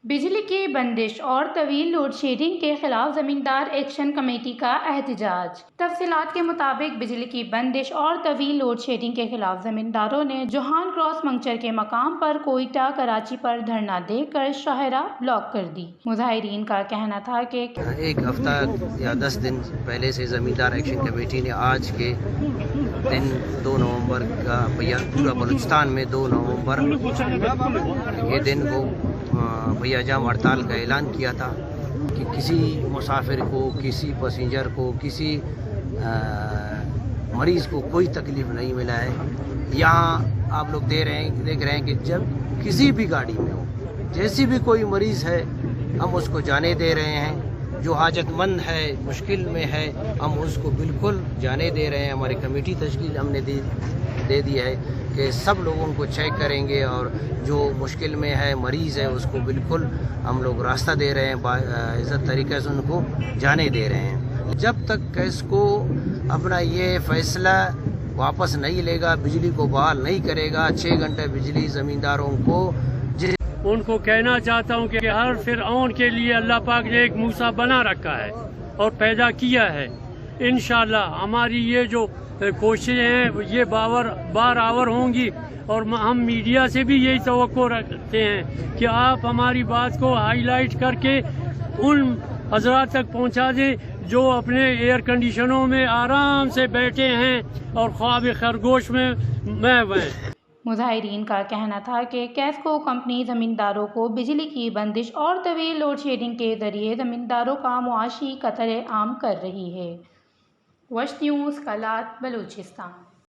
بجلی کی بندش اور طویل لوڈ شیڈنگ کے خلاف زمیندار ایکشن کمیٹی کا احتجاج۔ تفصیلات کے مطابق بجلی کی بندش اور طویل لوڈ شیڈنگ کے خلاف زمینداروں نے جوہان کراس منگچر کے مقام پر کوئٹہ کراچی پر دھرنا دے کر شاہراہ بلاک کر دی۔ مظاہرین کا کہنا تھا کہ ایک ہفتہ یا 10 دن پہلے سے زمیندار ایکشن کمیٹی نے آج کے دن 2 نومبر کا پورا بلوچستان میں 2 نومبر یہ دن کو بھیا جام ہڑتال کا اعلان کیا تھا کہ کسی مسافر کو، کسی پیسنجر کو، کسی مریض کو کوئی تکلیف نہیں ملا ہے۔ یہاں آپ لوگ دیکھ رہے ہیں کہ جب کسی بھی گاڑی میں ہو، جیسی بھی کوئی مریض ہے، ہم اس کو جانے دے رہے ہیں۔ جو حاجت مند ہے، مشکل میں ہے، ہم اس کو بالکل جانے دے رہے ہیں۔ ہماری کمیٹی تشکیل ہم نے دے دی ہے کہ سب لوگوں کو چیک کریں گے، اور جو مشکل میں ہے، مریض ہے، اس کو بالکل ہم لوگ راستہ دے رہے ہیں، عزت طریقے سے ان کو جانے دے رہے ہیں۔ جب تک کیس کو اپنا یہ فیصلہ واپس نہیں لے گا، بجلی کو بحال نہیں کرے گا، 6 گھنٹے بجلی زمینداروں کو ان کو کہنا چاہتا ہوں کہ ہر فرعون کے لیے اللہ پاک نے ایک موسیٰ بنا رکھا ہے اور پیدا کیا ہے۔ انشاءاللہ ہماری یہ جو کوششیں ہیں یہ بار ہوں گی، اور ہم میڈیا سے بھی یہی توقع رکھتے ہیں کہ آپ ہماری بات کو ہائی لائٹ کر کے ان حضرات تک پہنچا دیں جو اپنے ایئر کنڈیشنوں میں آرام سے بیٹھے ہیں اور خواب خرگوش میں محو ہیں۔ مظاہرین کا کہنا تھا کہ کیسکو کمپنی زمینداروں کو بجلی کی بندش اور طویل لوڈ شیڈنگ کے ذریعے زمینداروں کا معاشی قتل عام کر رہی ہے۔ وش نیوز کلات، بلوچستان۔